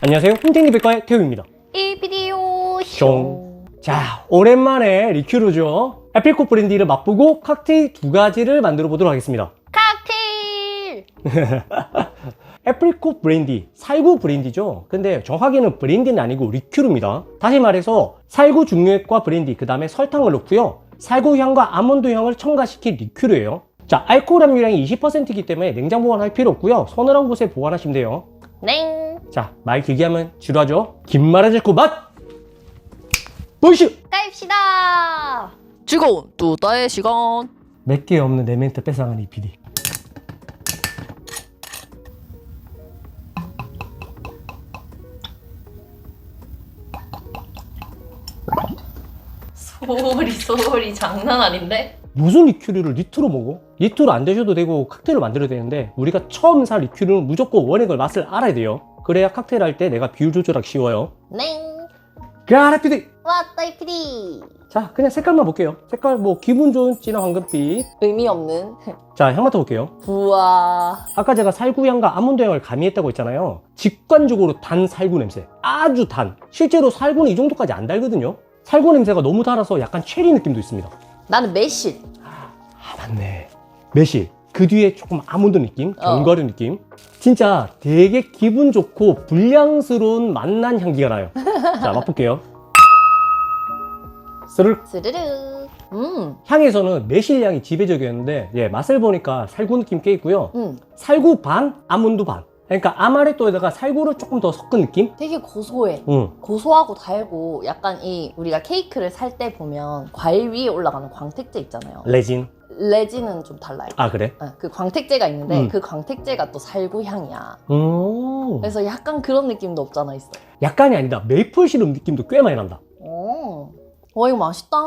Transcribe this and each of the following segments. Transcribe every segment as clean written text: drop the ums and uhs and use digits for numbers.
안녕하세요. 홈택리백과의 태우입니다. 이 비디오 숑. 자, 오랜만에 리큐르죠. 애플꽃 브랜디를 맛보고 칵테일 두 가지를 만들어 보도록 하겠습니다. 칵테일! 애플꽃 브랜디, 살구 브랜디죠. 근데 정확히는 브랜디는 아니고 리큐르입니다. 다시 말해서 살구 중류액과 브랜디, 그 다음에 설탕을 넣고요. 살구 향과 아몬드 향을 첨가시킨 리큐르예요. 자, 알코올 함유량이 20%이기 때문에 냉장 보관할 필요 없고요. 서늘한 곳에 보관하시면 돼요. 냉! 자, 말 길게 하면 지루하죠? 긴 말은 듣고 맛! 보이슈! 까입시다! 즐거운 뚜따의 시간. 몇 개 없는 내 멘트 뺏어가는 이 PD. 소리 장난 아닌데? 무슨 리큐르를 리트로 먹어? 리트로 안 드셔도 되고 칵테일을 만들어야 되는데 우리가 처음 살 리큐르는 무조건 원액을 맛을 알아야 돼요. 그래야 칵테일 할 때 내가 비율 조절하기 쉬워요. 냉! 가라 PD! 왔다 이 피디! 자, 그냥 색깔만 볼게요. 색깔 뭐 기분 좋은 진한 황금빛. 의미 없는 자, 향 맡아볼게요. 우와. 아까 제가 살구향과 아몬드 향을 가미했다고 했잖아요. 직관적으로 단 살구 냄새. 아주 단. 실제로 살구는 이 정도까지 안 달거든요. 살구 냄새가 너무 달아서 약간 체리 느낌도 있습니다. 나는 매실. 아, 맞네. 매실. 그 뒤에 조금 아몬드 느낌, 견과류 느낌. 진짜 되게 기분 좋고 불량스러운 맛난 향기가 나요. 자, 맛볼게요. 스르륵. 스르르. 향에서는 매실향이 지배적이었는데, 예, 맛을 보니까 살구 느낌 꽤 있고요. 살구 반, 아몬드 반. 그러니까 아마레토에다가 살구를 조금 더 섞은 느낌? 되게 고소해. 응. 고소하고 달고 약간 이 우리가 케이크를 살 때 보면 과일 위에 올라가는 광택제 있잖아요. 레진. 레진은 좀 달라요. 아, 그래? 네, 그 광택제가 있는데 그 광택제가 또 살구 향이야. 그래서 약간 그런 느낌도 없잖아 있어. 약간이 아니다. 메이플 시럽 느낌도 꽤 많이 난다. 오. 와 이거 맛있다.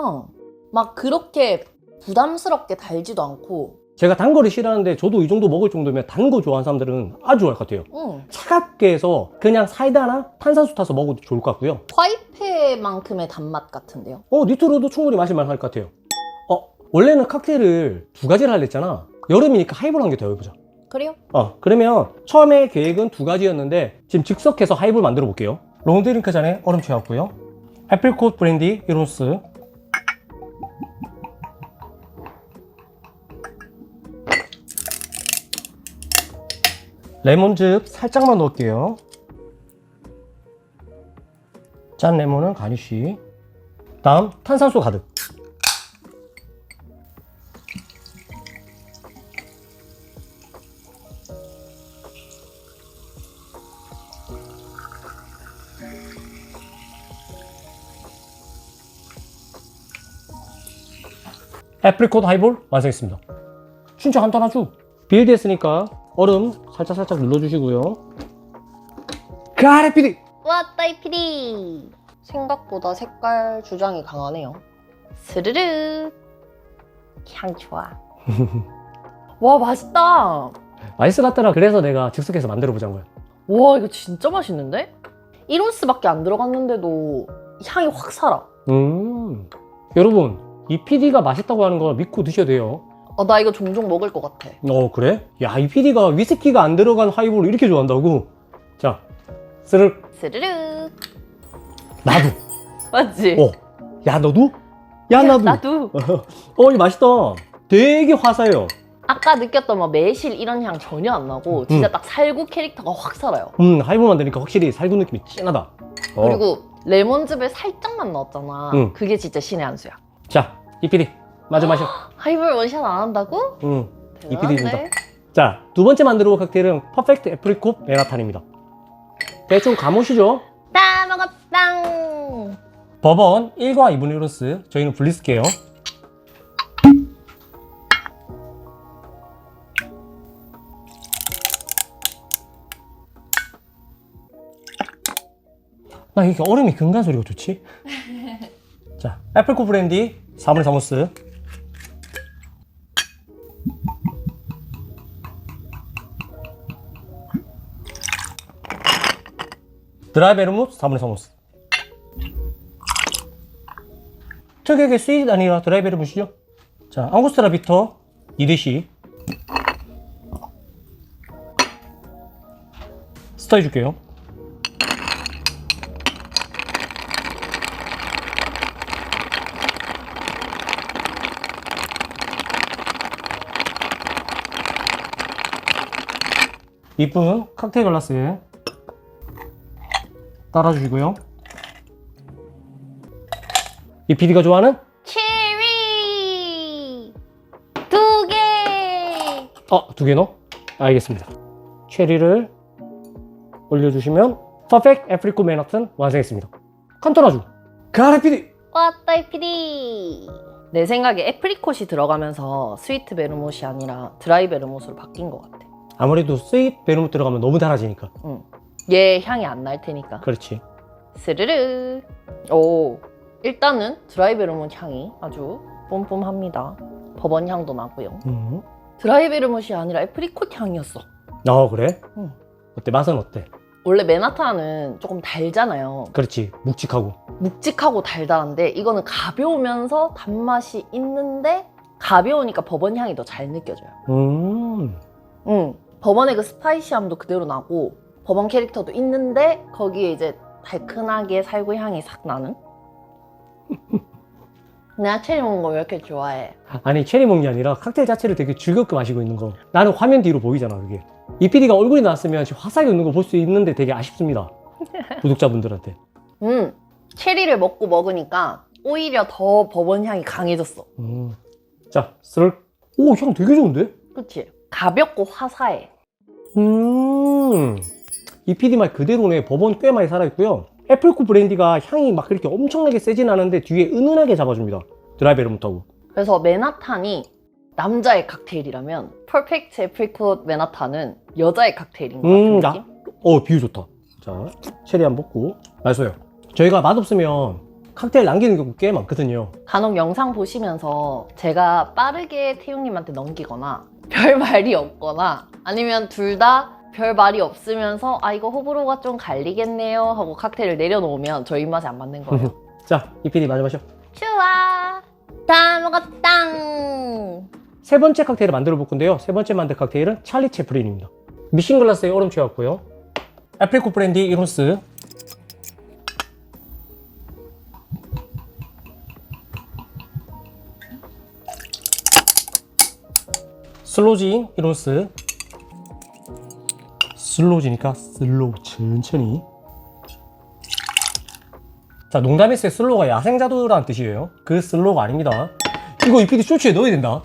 막 그렇게 부담스럽게 달지도 않고. 제가 단 거를 싫어하는데 저도 이 정도 먹을 정도면 단 거 좋아하는 사람들은 아주 좋아할 것 같아요. 차갑게 해서 그냥 사이다나 탄산수 타서 먹어도 좋을 것 같고요. 화이트만큼의 단맛 같은데요? 니트로도 충분히 마실만 할 것 같아요. 원래는 칵테일을 두 가지를 하려 했잖아. 여름이니까 하이볼 한 개 더 해보자. 그래요? 그러면 처음에 계획은 두 가지였는데 지금 즉석해서 하이볼 만들어 볼게요. 롱드링크 잔에 얼음 채웠고요. 애플꽃 브랜디 1온스, 레몬즙 살짝만 넣을게요. 짠 레몬은 가니쉬. 다음 탄산수 가득. 애플꽃 하이볼 완성했습니다. 진짜 간단하죠? 빌드 했으니까 얼음 살짝 눌러주시고요. 가래 피디! 왔다 이 피디! 생각보다 색깔 주장이 강하네요. 스르르. 향 좋아. 와 맛있다. 맛있을 것 같더라. 그래서 내가 즉석해서 만들어 보자는 거야. 와 이거 진짜 맛있는데? 1온스밖에 안 들어갔는데도 향이 확 살아. 여러분, 이 PD가 맛있다고 하는 거 믿고 드셔도 돼요. 나 이거 종종 먹을 것 같아. 그래? 야, 이 PD가 위스키가 안 들어간 하이볼을 이렇게 좋아한다고? 자, 스르륵. 스르르. 나도. 맞지? 야, 너도? 야, 나도. 나도. 이거 맛있다. 되게 화사해요. 아까 느꼈던 막 매실 이런 향 전혀 안 나고 진짜 딱 살구 캐릭터가 확 살아요. 하이볼 만드니까 확실히 살구 느낌이 진하다. 그리고 레몬즙을 살짝만 넣었잖아. 그게 진짜 신의 한 수야. 자, 이 PD 마저 마셔. 하이볼 원샷 안 한다고? 이 PD입니다. 대단한데? 자, 두 번째 만들어 볼 칵테일은 퍼펙트 애프리콧 메라탄입니다. 대충 감으시죠? 다 먹었당. 버번 1과 2분의 1온스. 저희는 분리쓸게요. 나 이렇게 얼음이 금간 소리가 좋지? 자, 애플꽃 브랜디 4분의 3온스. 드라이 베르무트 4분의 3온스. 특유의 스윗 아니라 드라이 베르무트죠? 자, 앙고스트라 비터 2대시. 스터 해줄게요. 이쁜 칵테일 글라스에 따라주시고요. 이 PD가 좋아하는 체리 2개. 2개 넣어? 알겠습니다. 체리를 올려주시면 퍼펙트 애프리코 맨하튼 완성했습니다. 간단하죠? 가라 PD! 왔다이 PD. 내 생각에 애프리콧이 들어가면서 스위트 베르못이 아니라 드라이 베르못으로 바뀐 것 같아. 아무래도 스윗 베르못 들어가면 너무 달아지니까. 얘 향이 안 날 테니까. 그렇지. 스르르. 오, 일단은 드라이 베르못 향이 아주 뿜뿜합니다. 버번 향도 나고요. 드라이 베르못이 아니라 애프리콧 향이었어. 그래? 응. 어때? 맛은 어때? 원래 맨하탄은 조금 달잖아요. 그렇지. 묵직하고. 묵직하고 달달한데 이거는 가벼우면서 단맛이 있는데 가벼우니까 버번 향이 더 잘 느껴져요. 버번의 그 스파이시함도 그대로 나고 버번 캐릭터도 있는데 거기에 이제 달큰하게 살구 향이 싹 나는? 내가 체리 먹는 거 왜 이렇게 좋아해? 아니 체리 먹는 게 아니라 칵테일 자체를 되게 즐겁게 마시고 있는 거. 나는 화면 뒤로 보이잖아 그게. 이 PD가 얼굴이 나왔으면 지금 화사하게 웃는 거 볼 수 있는데 되게 아쉽습니다. 구독자분들한테. 체리를 먹으니까 오히려 더 버번 향이 강해졌어. 자, 쓱. 오, 향 되게 좋은데? 그치? 가볍고 화사해. 이 PD 말 그대로네. 버번 꽤 많이 살아있고요. 애플코 브랜디가 향이 막 그렇게 엄청나게 세진 않은데 뒤에 은은하게 잡아줍니다. 드라이 베르못하고. 그래서 맨하탄이 남자의 칵테일이라면 퍼펙트 애프리콧 맨하탄은 여자의 칵테일인 것 같은 느낌? 비유 좋다. 자, 체리 한 번 먹고. 맛있어요. 저희가 맛없으면 칵테일 남기는 경우 꽤 많거든요. 간혹 영상 보시면서 제가 빠르게 태용님한테 넘기거나 별 말이 없거나 아니면 둘 다 별 말이 없으면서 이거 호불호가 좀 갈리겠네요 하고 칵테일을 내려놓으면 저희 입맛에 안 맞는 거예요. 자, 이 PD 마저 마셔. 좋아, 다 먹었당. 세 번째 칵테일을 만들어 볼 건데요. 세 번째 만들 칵테일은 찰리 채플린입니다. 미신 글라스에 얼음 채웠고요. 애플코 브랜디 1온스. 슬로우진 1온스. 슬로우지니까 슬로우 천천히. 자, 농담했어요. 슬로우가 야생자도라는 뜻이에요. 그 슬로우가 아닙니다. 이거 이 PD 쇼츠에 넣어야 된다.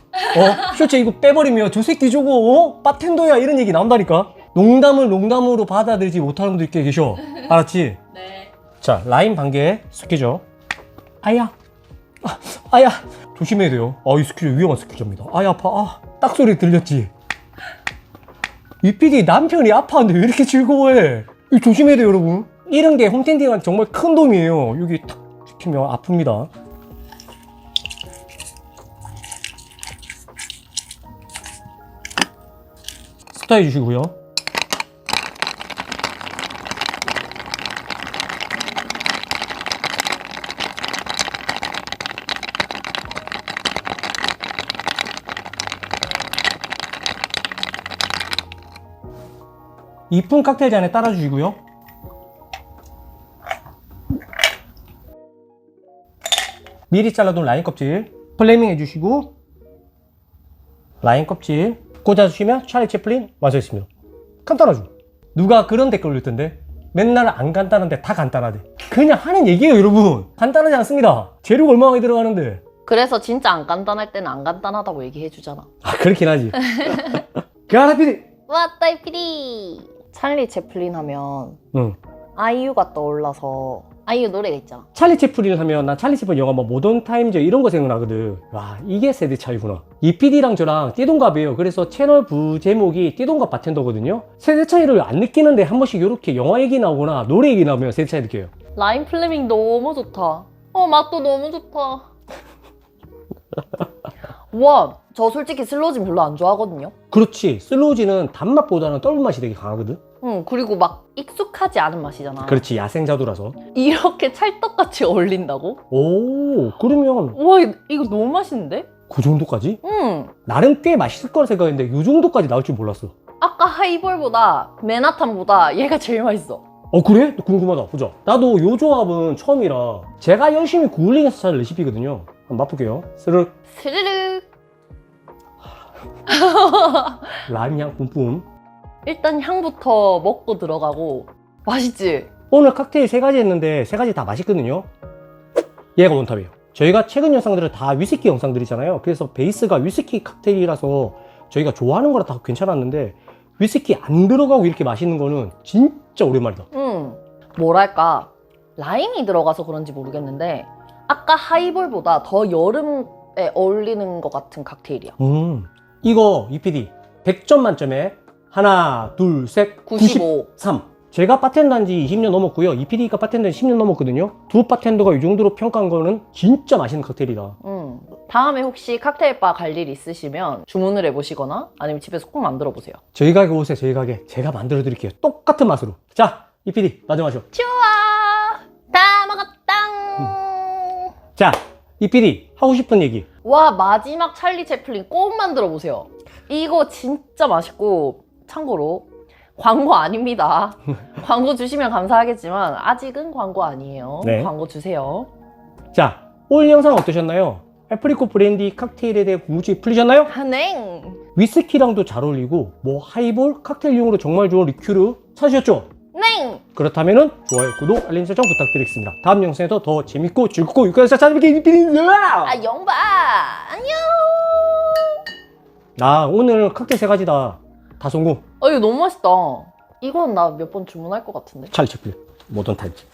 쇼츠에 이거 빼버리면 저 새끼 저거 바텐더야 이런 얘기 나온다니까. 농담을 농담으로 받아들이지 못하는 분도 있게 계셔. 알았지? 네. 자, 라임 반개 스퀴저. 아야. 아야. 조심해야 돼요. 이 스퀴저 위험한 스퀴저입니다. 아파. 딱 소리 들렸지? 이 PD 남편이 아파하는데 왜 이렇게 즐거워해? 이거 조심해야 돼요, 여러분. 이런 게 홈텐딩한테 정말 큰 도움이에요. 여기 탁 찍히면 아픕니다. 스타해 주시고요. 이쁜 칵테일 잔에 따라주시고요. 미리 잘라둔 라인 껍질 플레이밍 해주시고 라인 껍질 꽂아주시면 찰리 채플린 완성했습니다. 간단하죠? 누가 그런 댓글 올릴 텐데 맨날 안 간단한데 다 간단하대. 그냥 하는 얘기예요, 여러분. 간단하지 않습니다. 재료가 얼마나 많이 들어가는데. 그래서 진짜 안 간단할 때는 안 간단하다고 얘기해주잖아. 그렇긴 하지. 가라 PD. 왔다이 PD. 찰리 채플린 하면 아이유가 떠올라서 아이유 노래가 있잖아. 찰리 채플린을 하면 난 찰리 채플린 영화 뭐 모던 타임즈 이런 거 생각나거든. 와, 이게 세대 차이구나. 이 PD랑 저랑 띠동갑이에요. 그래서 채널 제목이 띠동갑 바텐더거든요. 세대 차이를 안 느끼는데 한 번씩 이렇게 영화 얘기 나오거나 노래 얘기 나오면 세대 차이 느껴요. 라인 플레밍 너무 좋다. 맛도 너무 좋다. 와, 저 솔직히 슬로우진 별로 안 좋아하거든요. 그렇지. 슬로우지는 단맛보다는 떫은 맛이 되게 강하거든. 그리고 막 익숙하지 않은 맛이잖아. 그렇지. 야생자두라서. 이렇게 찰떡같이 어울린다고? 오, 그러면 와, 이거 너무 맛있는데? 그 정도까지? 응. 나름 꽤 맛있을 거라 생각했는데 이 정도까지 나올 줄 몰랐어. 아까 하이볼보다 맨하탄보다 얘가 제일 맛있어. 그래? 궁금하다. 보자. 나도 요 조합은 처음이라 제가 열심히 구글링해서 찾은 레시피거든요. 한번 맛볼게요. 스르륵. 스르륵. 라임향 뿜뿜. 일단 향부터 먹고 들어가고 맛있지? 오늘 칵테일 3가지 했는데 3가지 다 맛있거든요. 얘가 원탑이에요. 저희가 최근 영상들은 다 위스키 영상들이잖아요. 그래서 베이스가 위스키 칵테일이라서 저희가 좋아하는 거라 다 괜찮았는데 위스키 안 들어가고 이렇게 맛있는 거는 진짜 오랜만이다. 뭐랄까 라임이 들어가서 그런지 모르겠는데 아까 하이볼보다 더 여름에 어울리는 것 같은 칵테일이야. 이거 EPD 100점 만점에 하나, 둘, 셋, 95. 93. 제가 바텐더 한 지 20년 넘었고요. EPD가 바텐더 10년 넘었거든요. 두 바텐더가 이 정도로 평가한 거는 진짜 맛있는 칵테일이다. 다음에 혹시 칵테일바 갈 일 있으시면 주문을 해보시거나 아니면 집에서 꼭 만들어 보세요. 저희 가게 오세요. 저희 가게. 제가 만들어 드릴게요. 똑같은 맛으로. 자, EPD 마지막으로. 좋아! 다 먹었당! 자, EPD 하고 싶은 얘기. 와, 마지막 찰리 채플린 꼭 만들어 보세요. 이거 진짜 맛있고 참고로 광고 아닙니다. 광고 주시면 감사하겠지만 아직은 광고 아니에요. 네. 광고 주세요. 자, 오늘 영상 어떠셨나요? 애프리코 브랜디 칵테일에 대해 궁금증이 풀리셨나요? 한행! 위스키랑도 잘 어울리고 뭐 하이볼, 칵테일용으로 정말 좋은 리큐르 찾으셨죠? 냉! 그렇다면 좋아요, 구독, 알림 설정 부탁드리겠습니다. 다음 영상에도 더 재밌고 즐겁고 유쾌해서 찾아뵙게 드립니다. 아, 영바! 안녕! 나 오늘 칵테일 3가지다. 다 성공. 이거 너무 맛있다. 이건 나 몇 번 주문할 것 같은데. 찰리 채플린 뭐든 다 있지.